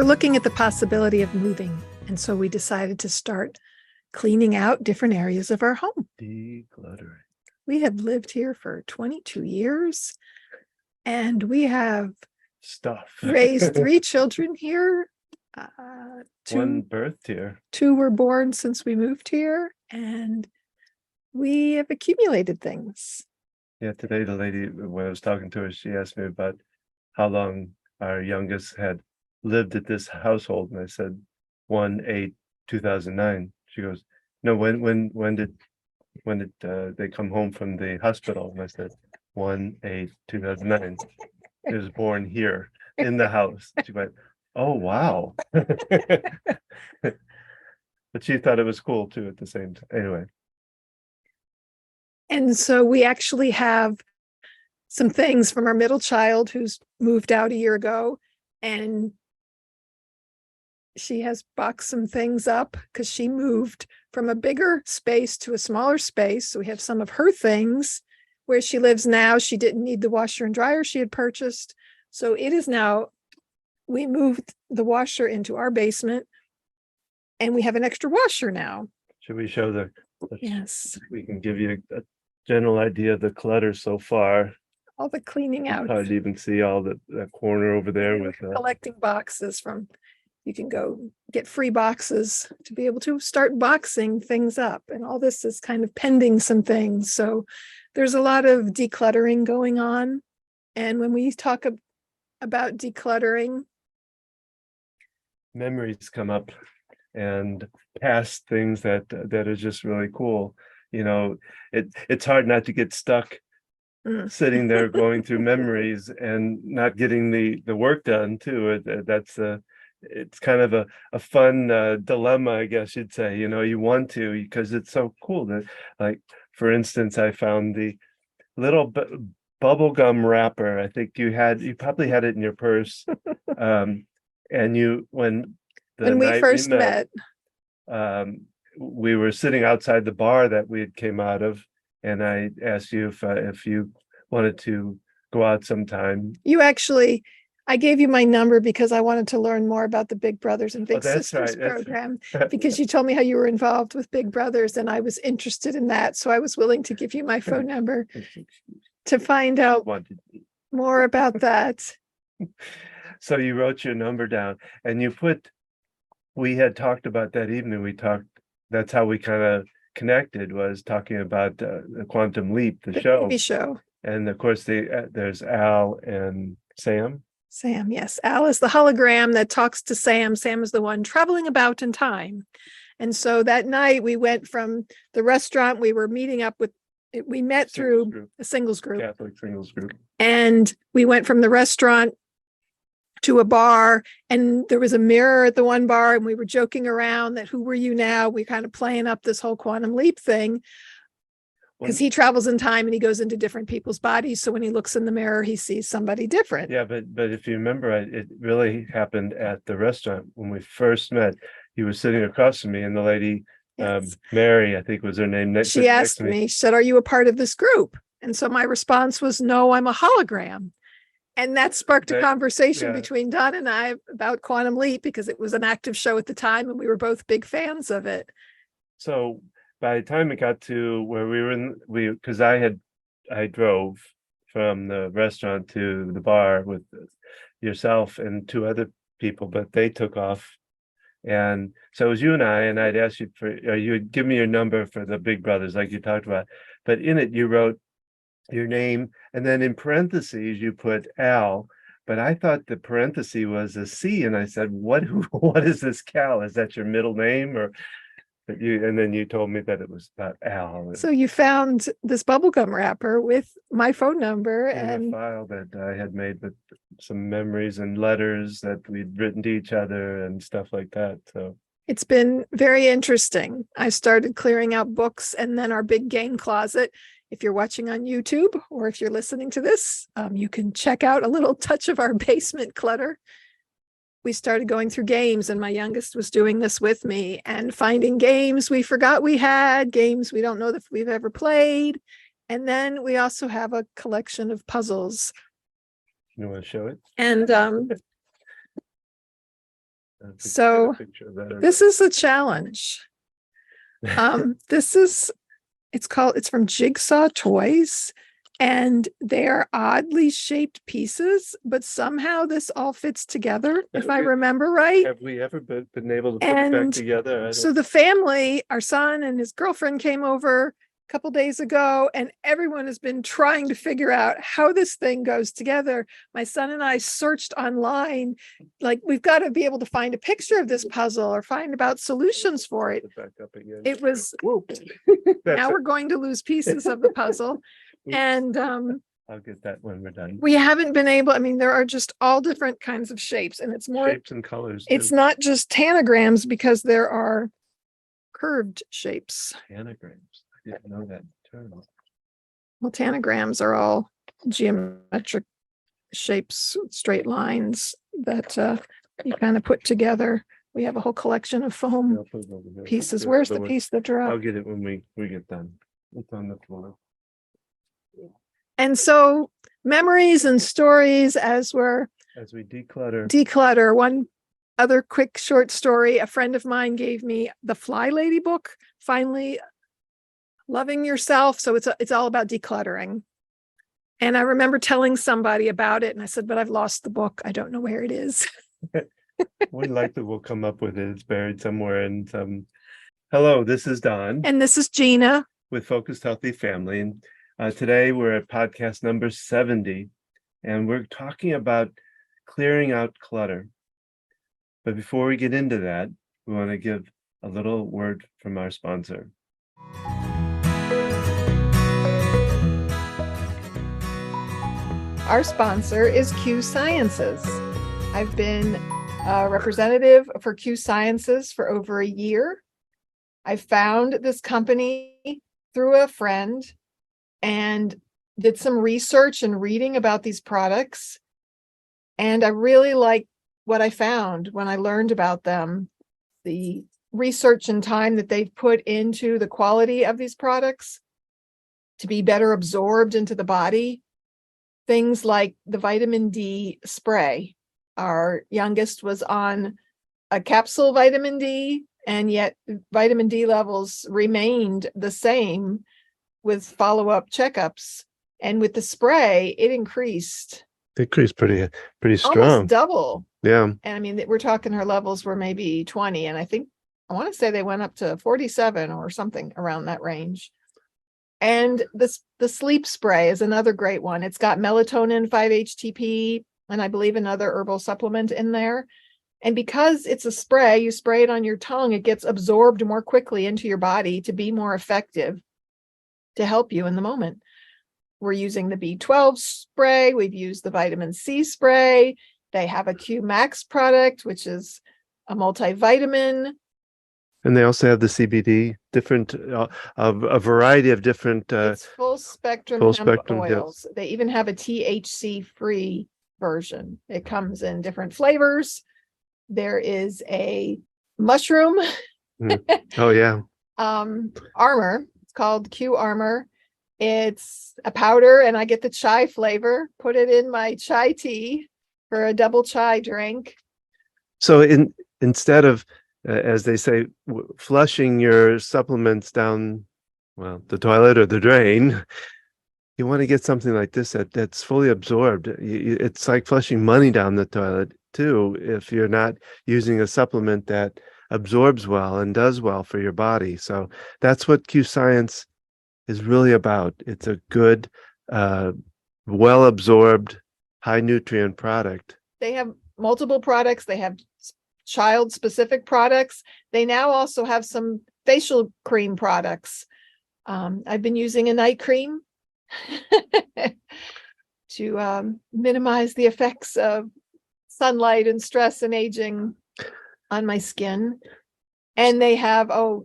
looking at the possibility of moving, and so we decided to start cleaning out different areas of our home. Decluttering. We have lived here for 22 years, and we have Stuff. raised 3 children here. One birthed here. 2 were born since we moved here, and we have accumulated things. Yeah, today the lady, when I was talking to her, she asked me about how long our youngest had lived at this household, and I said 1/8/2009. She goes, no, when did they come home from the hospital? And I said 1/8/2009. He was born here in the house. She went, oh wow. But she thought it was cool too at the same time. Anyway. And so we actually have some things from our middle child who's moved out a year ago, and she has boxed some things up because she moved from a bigger space to a smaller space. So we have some of her things. Where she lives now, she didn't need the washer and dryer she had purchased. So it is now, we moved the washer into our basement, and we have an extra washer now. Should we show Yes. We can give you a general idea of the clutter so far. All the cleaning out. Hard to even see all that corner over there with collecting boxes from, you can go get free boxes to be able to start boxing things up. And all this is kind of pending some things. So there's a lot of decluttering going on. And when we talk about decluttering, memories come up and past things that are just really cool. You know, it's hard not to get stuck sitting there going through memories and not getting the work done too. It's kind of a fun dilemma, I guess you'd say. You know, you want to, because it's so cool that, like, for instance, I found the little bubble gum wrapper. I think you probably had it in your purse. And when we first met, we were sitting outside the bar that we had came out of, and I asked you if you wanted to go out sometime. I gave you my number because I wanted to learn more about the Big Brothers and Big Sisters program, because you told me how you were involved with Big Brothers, and I was interested in that. So I was willing to give you my phone number to find out more about that. So you wrote your number down, and we had talked about that evening. That's how we kind of connected, was talking about the Quantum Leap, the show. TV show. And of course, there's Al and Sam. Sam, yes. Al is the hologram that talks to Sam. Sam is the one traveling about in time. And so that night we went from the restaurant, we were meeting up with, we met through a singles group. Catholic singles group. And we went from the restaurant to a bar, and there was a mirror at the one bar, and we were joking around that, who were you now? We kind of playing up this whole quantum leap thing, because he travels in time and he goes into different people's bodies. So when he looks in the mirror, he sees somebody different. Yeah, but if you remember, it really happened at the restaurant when we first met. He was sitting across from me, and the lady, yes. Mary, I think was her name. She asked me, she said, "Are you a part of this group?" And so my response was, "No, I'm a hologram." And that sparked a conversation between Don and I about Quantum Leap, because it was an active show at the time and we were both big fans of it. So by the time it got to where we were because I drove from the restaurant to the bar with yourself and 2 other people, but they took off. And so it was you and I'd asked you you would give me your number for the Big Brothers, like you talked about. But in it, you wrote your name, and then in parentheses you put Al, but I thought the parenthesis was a C, and I said, what is this Cal? Is that your middle name? Or and then you told me that it was about Al. So you found this bubblegum wrapper with my phone number and a file that I had made with some memories and letters that we'd written to each other and stuff like that. So it's been very interesting. I started clearing out books, and then our big game closet. If you're watching on YouTube, or if you're listening to this, you can check out a little touch of our basement clutter. We started going through games, and my youngest was doing this with me, and finding games we forgot we had, games we don't know if we've ever played. And then we also have a collection of puzzles. You want to show it? And So this is a challenge. It's from Jigsaw Toys, and they are oddly shaped pieces, but somehow this all fits together, if I remember right. Have we ever been able to put it back together? So the family, our son and his girlfriend, came over a couple days ago, and everyone has been trying to figure out how this thing goes together. My son and I searched online, like, we've got to be able to find a picture of this puzzle or find about solutions for it. Back up again. It was now we're going to lose pieces of the puzzle. And I'll get that when we're done. we haven't been able, I mean, there are just all different kinds of shapes, and it's more Shapes and colors. it's not just tanagrams, because there are curved shapes. Anagrams. I didn't know that term. Well, tanagrams are all geometric shapes, straight lines that you kind of put together. We have a whole collection of foam I'll put it over here. pieces. Yeah, Where's the the one- piece that I'll dropped? get it when we get done. It's on the floor. And so memories and stories as we're As we declutter. One other quick short story. A friend of mine gave me the Fly Lady book, Finally Loving Yourself. So it's all about decluttering. And I remember telling somebody about it, and I said, but I've lost the book. I don't know where it is. We likely will come up with it. It's buried somewhere in some. Hello, this is Don And this is Gina. with Focused Healthy Family. And today we're at podcast number 70, and we're talking about clearing out clutter. But before we get into that, we want to give a little word from our sponsor. Our sponsor is Q Sciences. I've been a representative for Q Sciences for over a year. I found this company through a friend and did some research and reading about these products. And I really liked what I found when I learned about them. The research and time that they've put into the quality of these products to be better absorbed into the body. Things like the vitamin D spray. Our youngest was on a capsule vitamin D, and yet vitamin D levels remained the same with follow-up checkups. And with the spray, it increased. Pretty strong. Almost double. Yeah. And I mean, we're talking her levels were maybe 20. And I want to say they went up to 47 or something around that range. And the sleep spray is another great one. It's got melatonin, 5-HTP, and I believe another herbal supplement in there. And because it's a spray, you spray it on your tongue, it gets absorbed more quickly into your body to be more effective to help you in the moment. We're using the B12 spray. We've used the vitamin C spray. They have a Q Max product, which is a multivitamin. And they also have the CBD, different, a variety of different. It's full spectrum full hemp spectrum, yes. oils. They even have a THC free version. It comes in different flavors. There is a mushroom Oh yeah. armor. It's called Q Armor. It's a powder, and I get the chai flavor. Put it in my chai tea for a double chai drink. So instead of, as they say, flushing your supplements down, well, the toilet or the drain, you want to get something like this that's fully absorbed. It's like flushing money down the toilet too, if you're not using a supplement that absorbs well and does well for your body. So that's what Q Science is really about. It's a good, well absorbed, high nutrient product. They have multiple products. They have child specific products. They now also have some facial cream products. I've been using a night cream to minimize the effects of sunlight and stress and aging on my skin. And they have a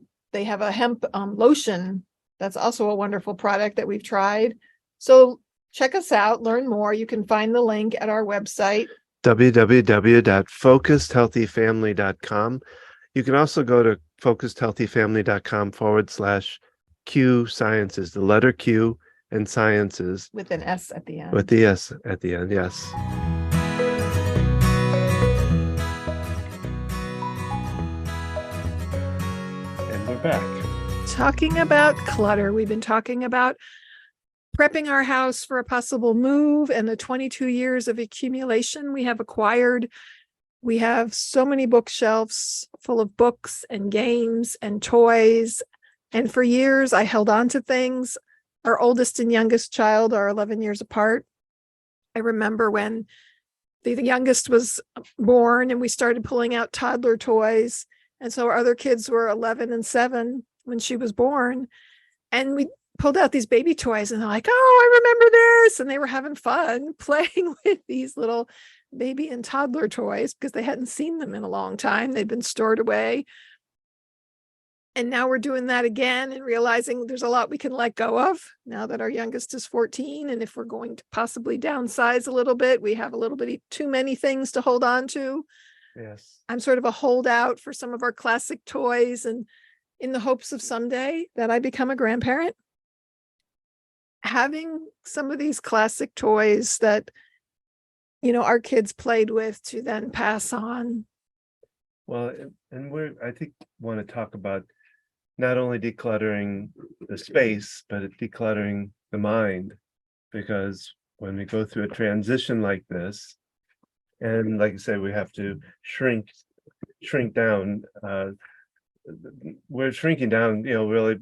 hemp lotion. That's also a wonderful product that we've tried. So check us out, learn more. You can find the link at our website, www.focusedhealthyfamily.com. You can also go to focusedhealthyfamily.com/Q Sciences, the letter Q and Sciences. with an S at the end. With the S at the end, yes. we're back. Talking about clutter. We've been talking about prepping our house for a possible move and the 22 years of accumulation we have acquired. We have so many bookshelves full of books and games and toys. And for years, I held on to things. Our oldest and youngest child are 11 years apart. I remember when the youngest was born and we started pulling out toddler toys. And so our other kids were 11 and 7 when she was born. And we pulled out these baby toys and they're like, oh, I remember this. And they were having fun playing with these little baby and toddler toys because they hadn't seen them in a long time. They'd been stored away. And now we're doing that again and realizing there's a lot we can let go of now that our youngest is 14. And if we're going to possibly downsize a little bit, we have a little bit too many things to hold on to. Yes. I'm sort of a holdout for some of our classic toys and in the hopes of someday that I become a grandparent. Having some of these classic toys that, our kids played with to then pass on. Well, and I think, want to talk about not only decluttering the space, but decluttering the mind, because when we go through a transition like this, and like I said, we have to shrink down. We're shrinking down, really,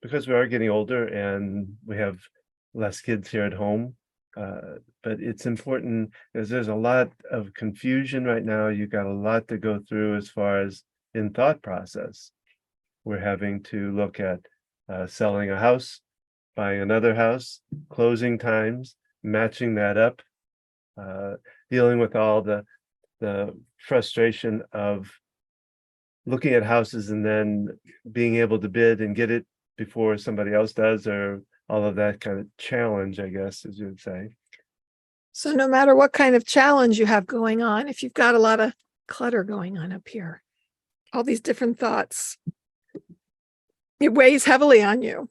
because we are getting older and we have less kids here at home. But it's important because there's a lot of confusion right now. You got a lot to go through as far as in thought process. We're having to look at selling a house, buying another house, closing times, matching that up, dealing with all the frustration of looking at houses and then being able to bid and get it before somebody else does, or all of that kind of challenge, I guess, as you would say. So no matter what kind of challenge you have going on, if you've got a lot of clutter going on up here, all these different thoughts, it weighs heavily on you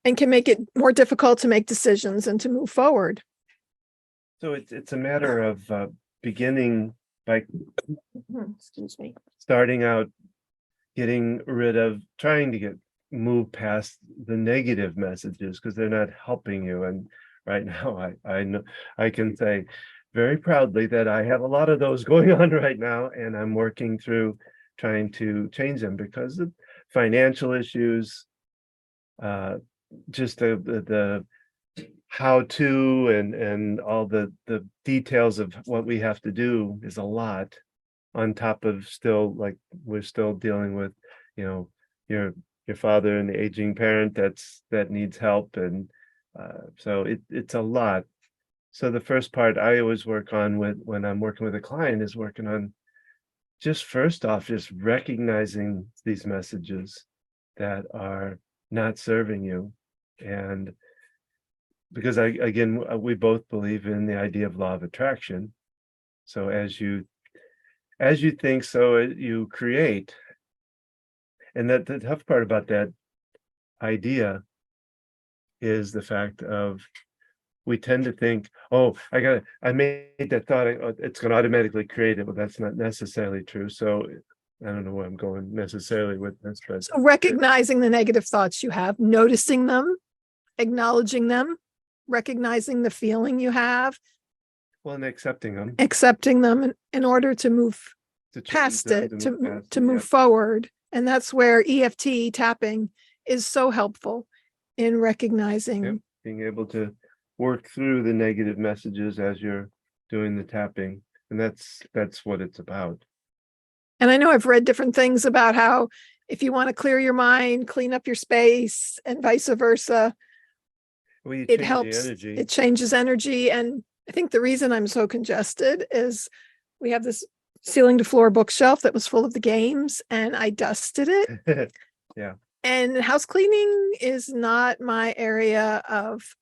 and can make it more difficult to make decisions and to move forward. So it's a matter of beginning by excuse me, starting out, getting rid of, trying to move past the negative messages because they're not helping you. And right now, I know I can say very proudly that I have a lot of those going on right now, and I'm working through trying to change them because of financial issues, just the how to and all the details of what we have to do is a lot, on top of still, like, we're still dealing with, your father and the aging parent that needs help, and so it's a lot. So the first part I always work on when I'm working with a client is working on just first off, just recognizing these messages that are not serving you. And because we both believe in the idea of law of attraction. So as you think, so you create. And that the tough part about that idea is the fact of we tend to think, oh, I made that thought, it's going to automatically create it, but that's not necessarily true. So I don't know where I'm going necessarily with this, but so recognizing the negative thoughts you have, noticing them, acknowledging them, recognizing the feeling you have, well, and accepting them in order to move past it, to move forward. And that's where EFT tapping is so helpful in recognizing. Being able to work through the negative messages as you're doing the tapping. And that's what it's about. And I know I've read different things about how if you want to clear your mind, clean up your space, and vice versa, it helps. It changes energy. And I think the reason I'm so congested is we have this ceiling to floor bookshelf that was full of the games, and I dusted it. Yeah. And house cleaning is not my area of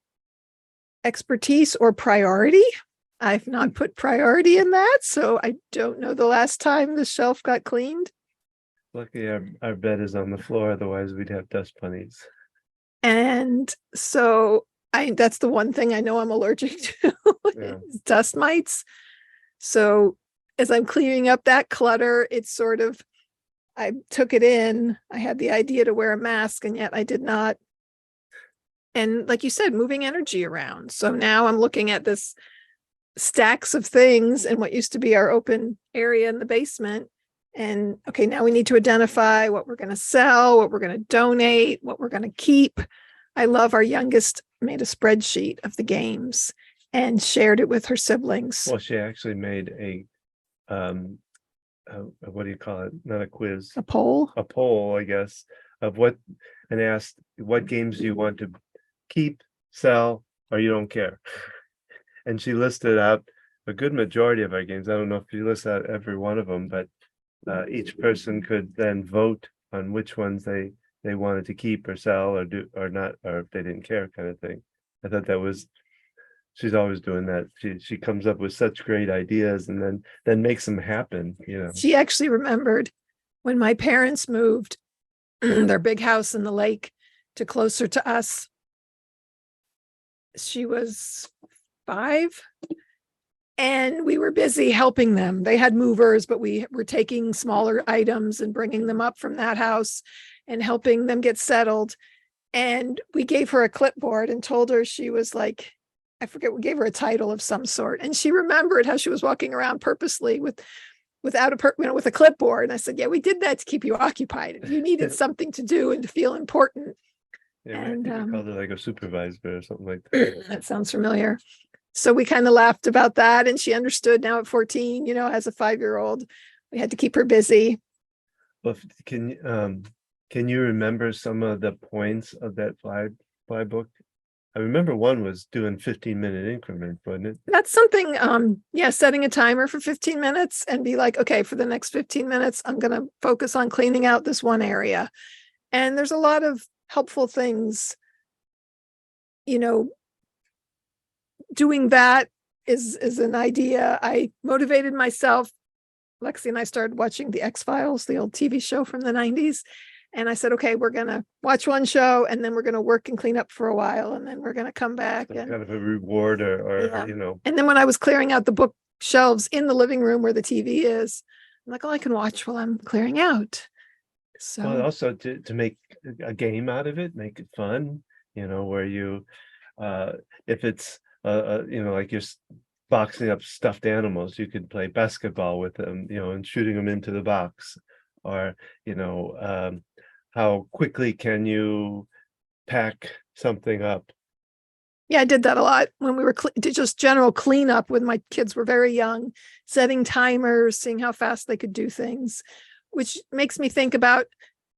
expertise or priority. I've not put priority in that, so I don't know the last time the shelf got cleaned. Luckily, our bed is on the floor, otherwise we'd have dust bunnies. And so that's the one thing I know I'm allergic to, is dust mites. So as I'm cleaning up that clutter, it's sort of I took it in. I had the idea to wear a mask, and yet I did not. And like you said, moving energy around. So now I'm looking at this stacks of things in what used to be our open area in the basement. And okay, now we need to identify what we're going to sell, what we're going to donate, what we're going to keep. I love our youngest made a spreadsheet of the games and shared it with her siblings. Well, she actually made what do you call it? Not a quiz, A poll. a poll, I guess, of what, and asked what games do you want to keep, sell, or you don't care. And she listed out a good majority of our games. I don't know if you list out every one of them, but each person could then vote on which ones they wanted to keep or sell or do or not, or if they didn't care, kind of thing. I thought that was, she's always doing that. She comes up with such great ideas and then makes them happen, you know. She actually remembered when my parents moved their big house in the lake to closer to us. She was 5 and we were busy helping them. They had movers, but we were taking smaller items and bringing them up from that house and helping them get settled. And we gave her a clipboard and told her she was like, I forget, we gave her a title of some sort. And she remembered how she was walking around purposely without with a clipboard. And I said, yeah, we did that to keep you occupied. You needed something to do and to feel important. Yeah, and we called it like a supervisor or something like that. That sounds familiar. So we kind of laughed about that. And she understood now at 14, as a 5-year-old, we had to keep her busy. Well, can you remember some of the points of that fly book? I remember one was doing 15-minute increments, wasn't it? That's something, setting a timer for 15 minutes and be like, okay, for the next 15 minutes, I'm going to focus on cleaning out this one area. And there's a lot of helpful things, doing that is an idea. I motivated myself. Lexi and I started watching the X-Files, the old TV show from the 90s. And I said, okay, we're going to watch one show and then we're going to work and clean up for a while. And then we're going to come back. Some and kind of a reward or yeah. And then when I was clearing out the bookshelves in the living room where the TV is, I'm like, oh, I can watch while I'm clearing out. So well, also to make a game out of it, make it fun, where you, if it's, like you're boxing up stuffed animals, you could play basketball with them, and shooting them into the box, or, how quickly can you pack something up? Yeah, I did that a lot when we were just general cleanup when my kids were very young, setting timers, seeing how fast they could do things, which makes me think about,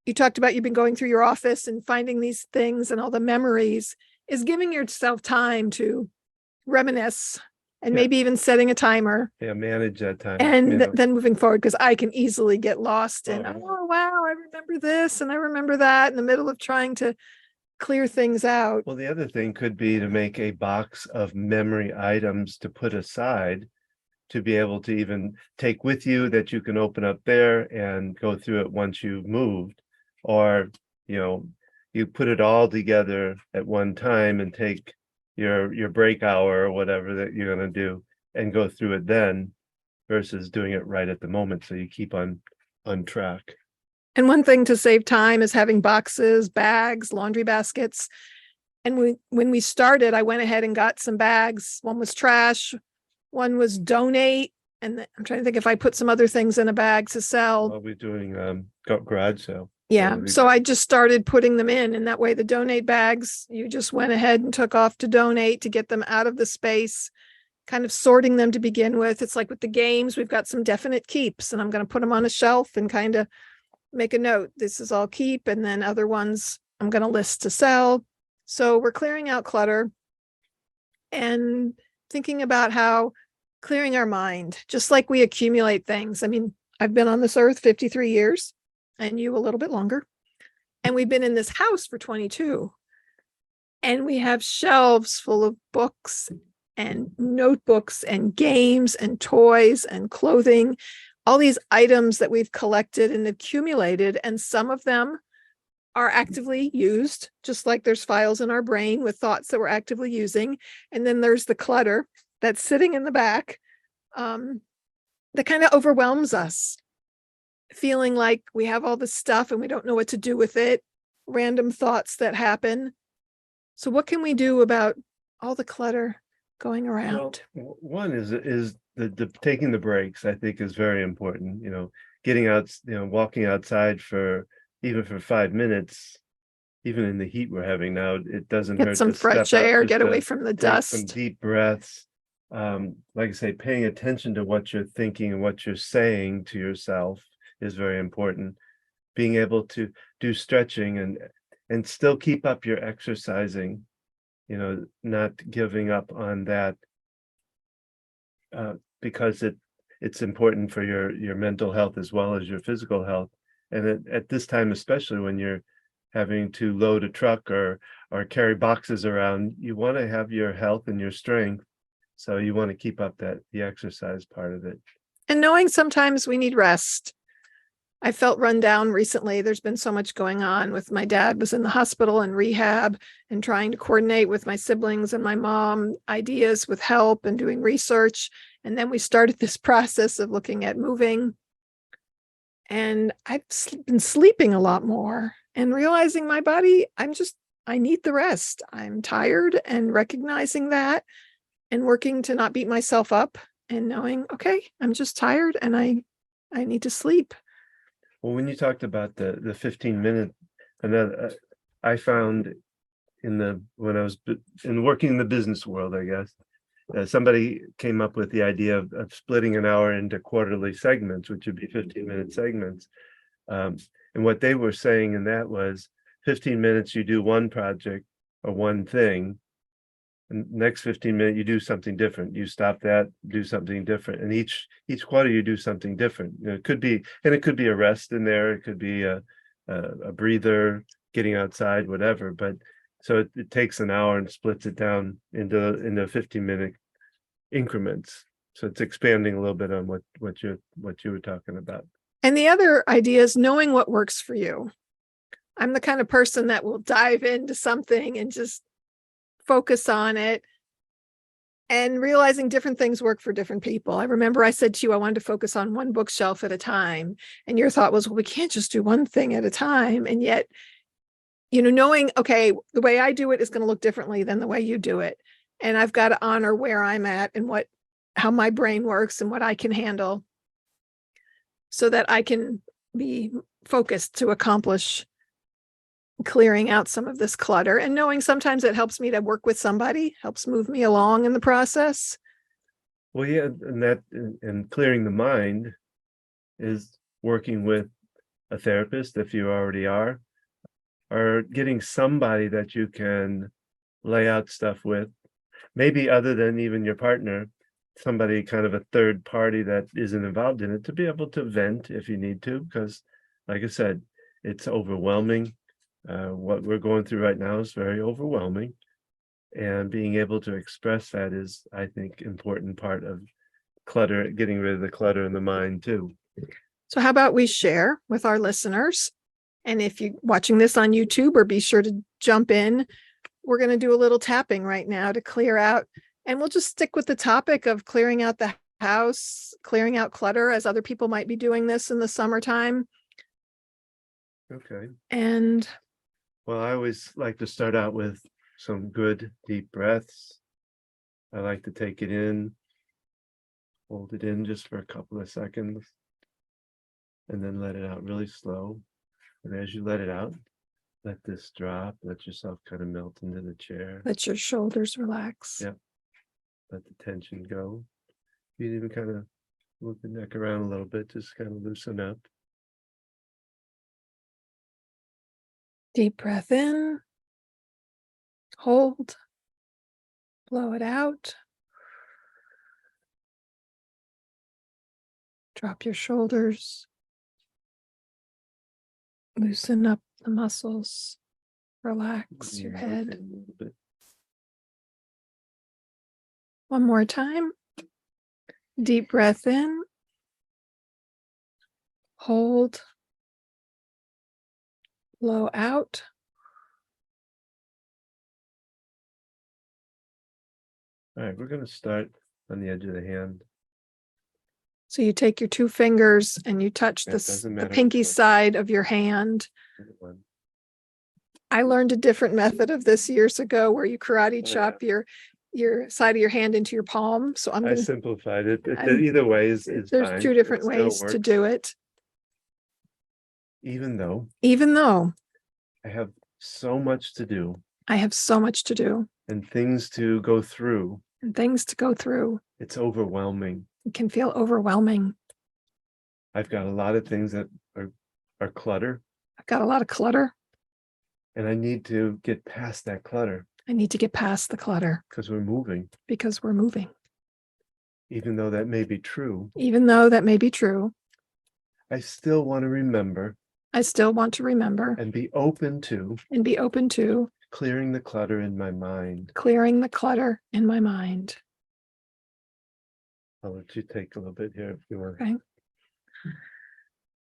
you talked about you've been going through your office and finding these things and all the memories, is giving yourself time to reminisce and maybe even setting a timer. Yeah, manage that time. And then moving forward, because I can easily get lost in, oh, wow, I remember this and I remember that in the middle of trying to clear things out. Well, the other thing could be to make a box of memory items to put aside to be able to even take with you that you can open up there and go through it once you've moved, or, you put it all together at one time and take your break hour or whatever that you're going to do and go through it then versus doing it right at the moment. So you keep on track. And one thing to save time is having boxes, bags, laundry baskets. And when we started, I went ahead and got some bags. One was trash, one was donate. And I'm trying to think if I put some other things in a bag to sell. I'll be doing garage sale. Yeah. So I just started putting them in. And that way the donate bags, you just went ahead and took off to donate to get them out of the space, kind of sorting them to begin with. It's like with the games, we've got some definite keeps and I'm going to put them on a shelf and kind of make a note. This is all keep. And then other ones I'm going to list to sell. So we're clearing out clutter and thinking about how clearing our mind, just like we accumulate things. I mean, I've been on this earth 53 years and you a little bit longer. And we've been in this house for 22. And we have shelves full of books and notebooks and games and toys and clothing, all these items that we've collected and accumulated. And some of them are actively used, just like there's files in our brain with thoughts that we're actively using. And then there's the clutter that's sitting in the back that kind of overwhelms us. feeling like we have all this stuff and we don't know what to do with it, random thoughts that happen. So what can we do about all the clutter going around? Well, one is the taking the breaks, I think, is very important. Getting out, walking outside for even for 5 minutes, even in the heat we're having now, it doesn't Get hurt some to step fresh out, air, just get to away from the take some dust. deep breaths. Like I say, paying attention to what you're thinking and what you're saying to yourself is very important. Being able to do stretching and still keep up your exercising, not giving up on that, because it's important for your mental health as well as your physical health. And at this time, especially when you're having to load a truck or carry boxes around, you want to have your health and your strength. So you want to keep up the exercise part of it. And knowing sometimes we need rest. I felt run down recently. There's been so much going on with my dad was in the hospital and rehab and trying to coordinate with my siblings and my mom ideas with help and doing research. And then we started this process of looking at moving. And I've been sleeping a lot more and realizing my body, I need the rest. I'm tired and recognizing that and working to not beat myself up and knowing, okay, I'm just tired and I need to sleep. Well, when you talked about the 15-minute, another, I found when I was working in the business world, I guess, somebody came up with the idea of splitting an hour into quarterly segments, which would be 15-minute segments. And what they were saying in that was 15 minutes, you do one project or one thing. And next 15 minutes, you do something different. You stop that, do something different. And each quarter, you do something different. It could be a rest in there. It could be a breather, getting outside, whatever. But so it takes an hour and splits it down into 15-minute increments. So it's expanding a little bit on what you were talking about. And the other idea is knowing what works for you. I'm the kind of person that will dive into something and just focus on it and realizing different things work for different people. I remember I said to you, I wanted to focus on one bookshelf at a time. And your thought was, well, we can't just do one thing at a time. And yet, knowing, okay, the way I do it is going to look differently than the way you do it. And I've got to honor where I'm at and how my brain works and what I can handle so that I can be focused to accomplish clearing out some of this clutter, and knowing sometimes it helps me to work with somebody, helps move me along in the process. Well, yeah, and clearing the mind is working with a therapist if you already are, or getting somebody that you can lay out stuff with, maybe other than even your partner, somebody kind of a third party that isn't involved in it, to be able to vent if you need to, because like I said, it's overwhelming. What we're going through right now is very overwhelming, and being able to express that is, I think, important part of clutter, getting rid of the clutter in the mind too. So how about we share with our listeners? And if you're watching this on YouTube, or be sure to jump in. We're going to do a little tapping right now to clear out, and we'll just stick with the topic of clearing out the house, clearing out clutter, as other people might be doing this in the summertime. Okay. And well, I always like to start out with some good deep breaths. I like to take it in, hold it in just for a couple of seconds, and then let it out really slow. And as you let it out, let this drop, let yourself kind of melt into the chair. let your shoulders relax. Yep. Let the tension go. You can even kind of move the neck around a little bit, just kind of loosen up. Deep breath in, hold, blow it out. Drop your shoulders, loosen up the muscles, relax your head. One more time. Deep breath in, hold, blow out. All right, we're going to start on the edge of the hand. So you take your two fingers and you touch That the doesn't matter pinky which one. side of your hand. One. I learned a different method of this years ago where you karate Oh, chop your side of your hand into your palm. So I'm I going to, simplified it. I'm- Either way is there's fine. two different It still ways to works, do it. even though I I have so much to do have so much to do and things to go through. and things to go through. It's overwhelming. It can feel overwhelming. I've got a lot of things that are clutter, I've got a lot of clutter. and I need to get past that clutter I need to get past the clutter because we're moving. because we're moving. Even though that may be true, Even though that may be true, I still want to remember I still want to remember and be open to and be open to clearing the clutter in my mind. clearing the clutter in my mind. I'll let you take a little bit here if you want. Okay.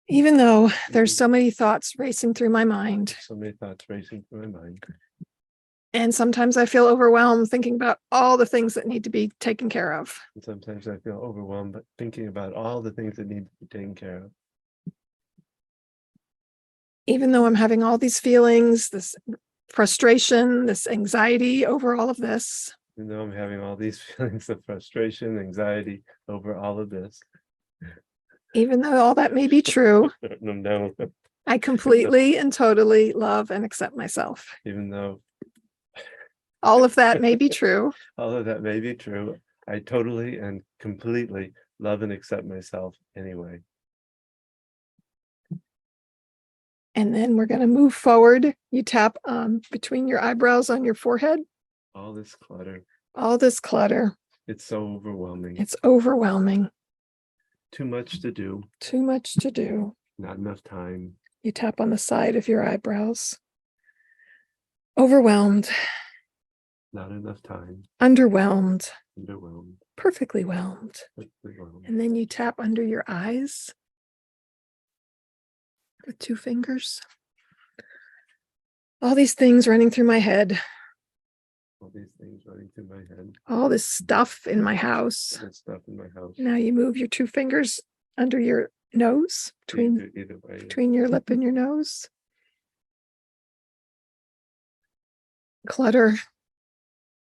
Even though there's so many thoughts racing through my mind, So many thoughts racing through my mind. and sometimes I feel overwhelmed thinking about all the things that need to be taken care of. And sometimes I feel overwhelmed, but thinking about all the things that need to be taken care of. Even though I'm having all these feelings, this frustration, this anxiety over all of this, Even though I'm having all these feelings of frustration, anxiety over all of this. even though all that may be true, No, I completely and totally love and accept myself. even though All of that may be true. all of that may be true, I totally and completely love and accept myself anyway. And then we're going to move forward. You tap between your eyebrows on your forehead. All this clutter, All this clutter. it's so overwhelming. It's overwhelming. Too much to do, Too much to do. not enough time. You tap on the side of your eyebrows. Overwhelmed. Not enough time. Underwhelmed. Underwhelmed. Perfectly whelmed. Overwhelmed. And then you tap under your eyes with two fingers. All these things running through my head. All these things running through my head. All this stuff in my house. All this stuff in my house. Now you move your two fingers under your nose, Either way. between your lip and your nose. Clutter,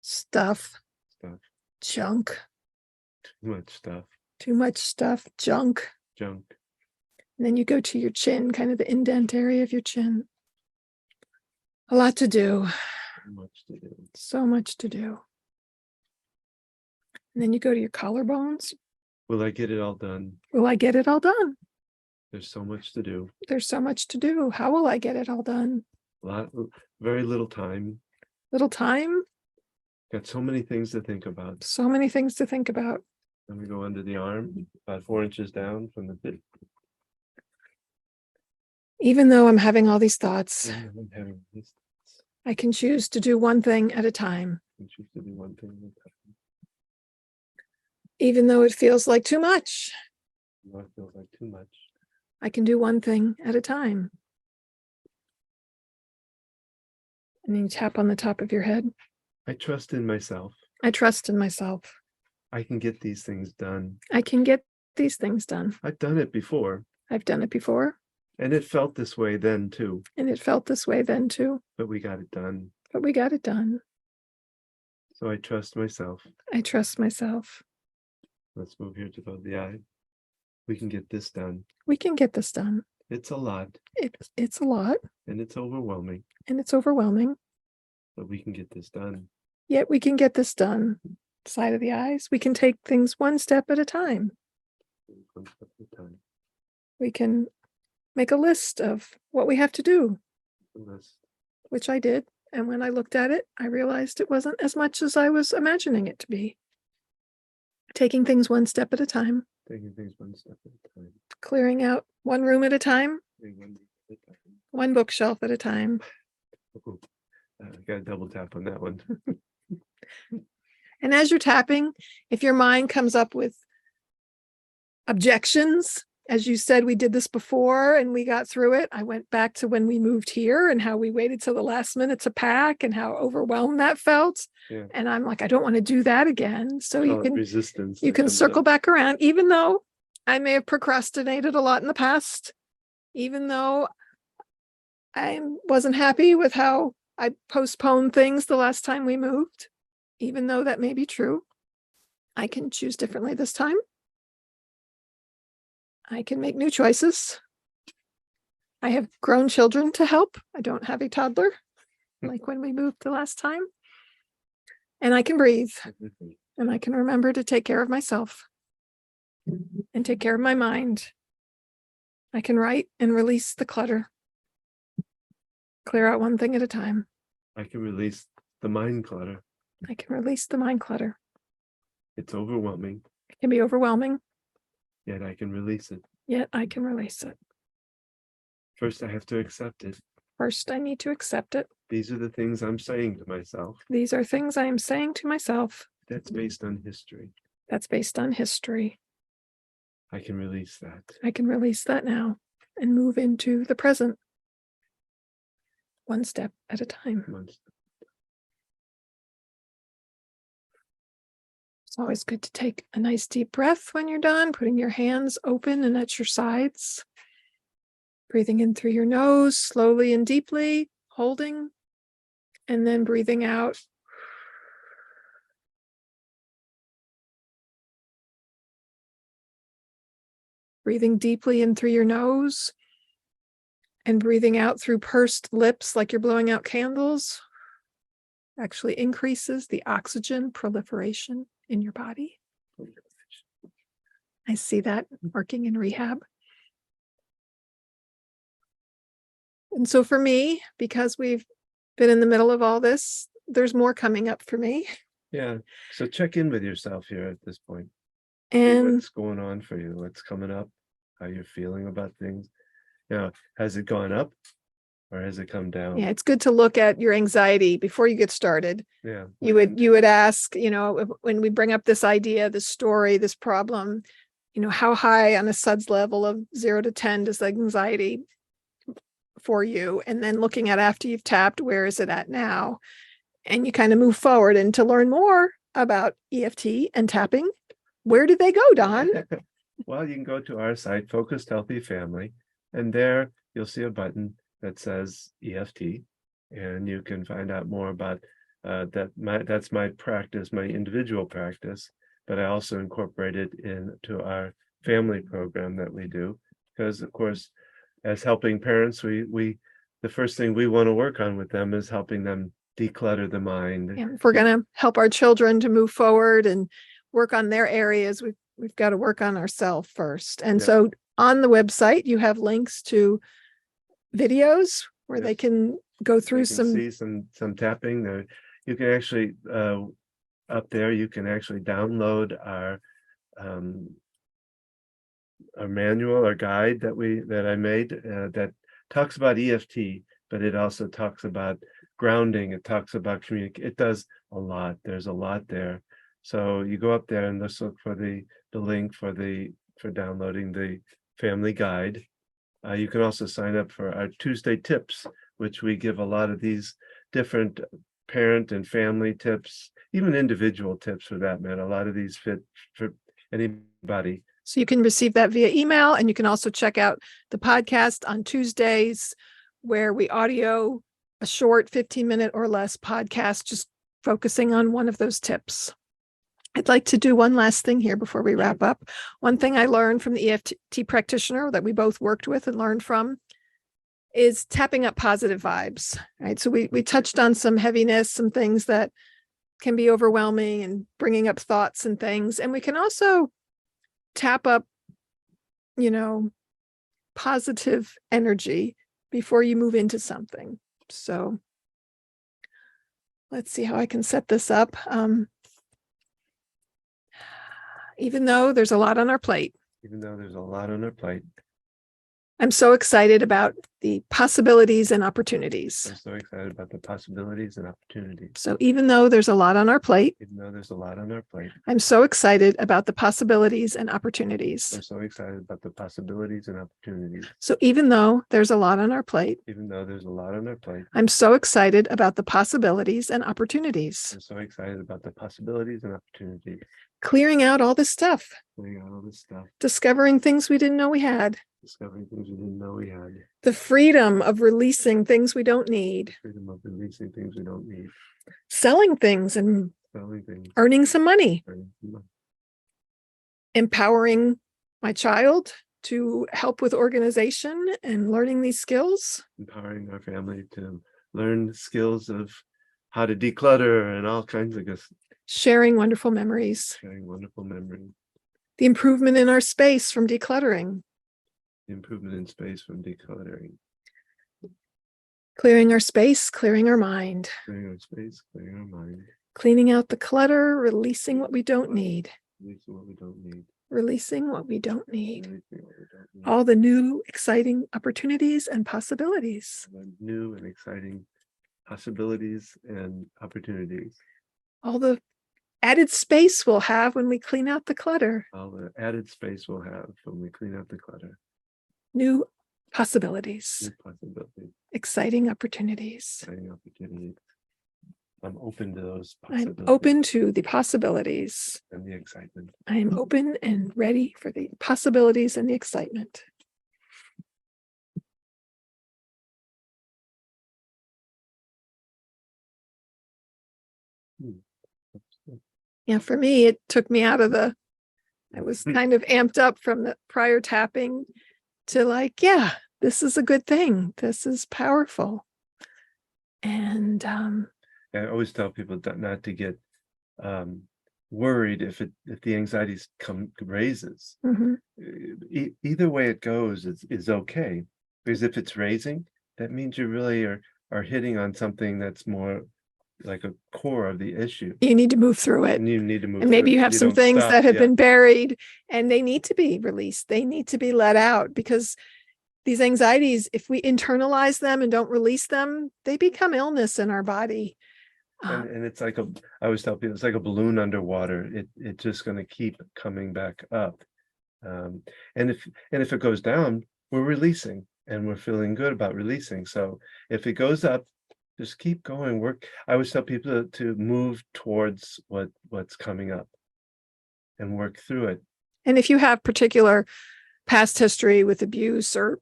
stuff, junk, Too much stuff. too much stuff, junk. Junk. And then you go to your chin, kind of the indent area of your chin. A lot to do. Too much to do. So much to do. And then you go to your collarbones. Will I get it all done? Will I get it all done? There's so much to do. There's so much to do. How will I get it all done? Very little time. Little time, Got so many things to think about. so many things to think about. Let me go under the arm, about 4 inches down from the tip. Even though I'm having all these thoughts, I'm having these thoughts. I can choose to do one thing at a time. I choose to do one thing at a time. Even though it feels like too much, You know, it feels like too much. I can do one thing at a time. And then you tap on the top of your head. I trust in myself. I trust in myself. I can get these things done. I can get these things done. I've done it before. I've done it before. And it felt this way then too. And it felt this way then too. But we got it done. But we got it done. So I trust myself. I trust myself. Let's move here to the eye. We can get this done. We can get this done. It's a lot. It's a lot. And it's overwhelming. And it's overwhelming. But we can get this done. Yet we can get this done. Side of the eyes. We can take things one step at a time. One step at a time. We can make a list of what we have to do, which I did. And when I looked at it, I realized it wasn't as much as I was imagining it to be. Taking things one step at a time. Taking things one step at a time. Clearing out one room at a time. One bookshelf at a time. I got a double tap on that one. And as you're tapping, if your mind comes up with objections, as you said, we did this before and we got through it. I went back to when we moved here and how we waited till the last minute to pack and how overwhelmed that felt. Yeah. And I'm like, I don't want to do that again. So you can resistance. circle back around, even though I may have procrastinated a lot in the past, even though I wasn't happy with how I postponed things the last time we moved. Even though that may be true, I can choose differently this time. I can make new choices. I have grown children to help. I don't have a toddler like when we moved the last time. And I can breathe. And I can remember to take care of myself and take care of my mind. I can write and release the clutter. Clear out one thing at a time. I can release the mind clutter. I can release the mind clutter. It's overwhelming, It can be overwhelming, yet I can release it. yet I can release it. First, I have to accept it. First, I need to accept it. These are the things I'm saying to myself. These are things I am saying to myself. That's based on history. That's based on history. I can release that. I can release that now and move into the present. One step at a time. It's always good to take a nice deep breath when you're done, putting your hands open and at your sides. Breathing in through your nose, slowly and deeply, holding, and then breathing out. Breathing deeply in through your nose and breathing out through pursed lips like you're blowing out candles actually increases the oxygen proliferation in your body. I see that working in rehab. And so for me, because we've been in the middle of all this, there's more coming up for me. Yeah. So check in with yourself here at this point. And what's going on for you? What's coming up? How you're feeling about things? Has it gone up or has it come down? yeah, it's good to look at your anxiety before you get started. Yeah. You would ask, when we bring up this idea, this story, this problem, how high on a SUDS level of 0 to 10 does anxiety for you? And then looking at after you've tapped, where is it at now? And you kind of move forward. And to learn more about EFT and tapping, where did they go, Don? Well, you can go to our site, Focused Healthy Family, and there you'll see a button that says EFT, and you can find out more about that. That's my practice, my individual practice, but I also incorporate it into our family program that we do, because of course, as helping parents, the first thing we want to work on with them is helping them declutter the mind. Yeah, if we're going to help our children to move forward and work on their areas, we've got to work on ourselves first. And so on the website, you have links to videos where they can go through see some tapping there. You can actually up there, you can actually download our manual or guide that I made that talks about EFT, but it also talks about grounding. It talks about communication. It does a lot. There's a lot there. So you go up there and let's look for the link for downloading the family guide. You can also sign up for our Tuesday tips, which we give a lot of these different parent and family tips, even individual tips for that matter. A lot of these fit for anybody. So you can receive that via email, and you can also check out the podcast on Tuesdays, where we audio a short 15-minute or less podcast, just focusing on one of those tips. I'd like to do one last thing here before we wrap up. One thing I learned from the EFT practitioner that we both worked with and learned from is tapping up positive vibes, right? So we touched on some heaviness, some things that can be overwhelming and bringing up thoughts and things. And we can also tap up, positive energy before you move into something. So let's see how I can set this up. Even though there's a lot on our plate. I'm so excited about the possibilities and opportunities. So even though there's a lot on our plate. I'm so excited about the possibilities and opportunities. So even though there's a lot on our plate. I'm so excited about the possibilities and opportunities. Clearing out all this stuff. Clearing out all this stuff. Discovering things we didn't know we had. Discovering things we didn't know we had. The freedom of releasing things we don't need. Freedom of releasing things we don't need. Selling things and Selling things. earning some money. Earning some money. Empowering my child to help with organization and learning these skills. Empowering our family to learn skills of how to declutter and all kinds of good. Sharing wonderful memories. Sharing wonderful memories. The improvement in our space from decluttering. The improvement in space from decluttering. Clearing our space, clearing our mind. Clearing our space, clearing our mind. Cleaning out the clutter, releasing what we don't need. Releasing what we don't need. Releasing what we don't need. Releasing what we don't need. All the new, exciting opportunities and possibilities. The new and exciting possibilities and opportunities. All the added space we'll have when we clean out the clutter. All the added space we'll have when we clean out the clutter. New possibilities. New possibilities. Exciting opportunities. Exciting opportunities. I'm open to those I'm possibilities. open to the possibilities. And the excitement. I am open and ready for the possibilities and the excitement. Yeah, for me, it took me out of I was kind of amped up from the prior tapping to like, yeah, this is a good thing. This is powerful. And I always tell people not to get worried if the anxieties raises. mhm. Either way it goes is okay, because if it's raising, that means you really are hitting on something that's more like a core of the issue, You need to move through it. and you need to move. And maybe through you it. have some don't things stop. that have Yeah. been buried and they need to be released. They need to be let out, because these anxieties, if we internalize them and don't release them, they become illness in our body. And it's like I always tell people, it's like a balloon underwater. It's just going to keep coming back up. And if it goes down, we're releasing and we're feeling good about releasing. So if it goes up, just keep going. I always tell people to move towards what's coming up and work through it. And if you have particular past history with abuse or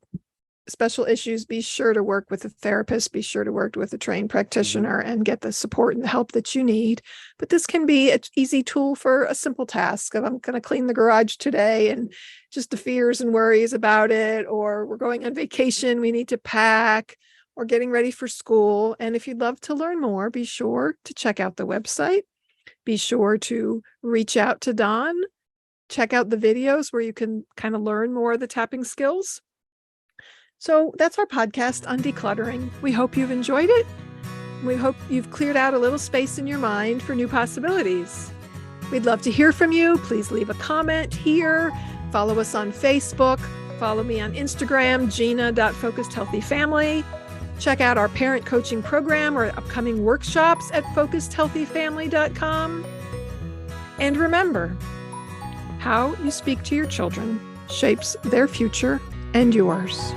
special issues, be sure to work with a therapist, be sure to work with a trained practitioner and get the support and the help that you need. But this can be an easy tool for a simple task of, I'm going to clean the garage today, and just the fears and worries about it, or we're going on vacation, we need to pack, or getting ready for school. And if you'd love to learn more, be sure to check out the website. Be sure to reach out to Don. Check out the videos where you can kind of learn more of the tapping skills. So that's our podcast on decluttering. We hope you've enjoyed it. We hope you've cleared out a little space in your mind for new possibilities. We'd love to hear from you. Please leave a comment here. Follow us on Facebook. Follow me on Instagram, gina.focusedhealthyfamily. Check out our parent coaching program or upcoming workshops at focusedhealthyfamily.com. And remember, how you speak to your children shapes their future and yours.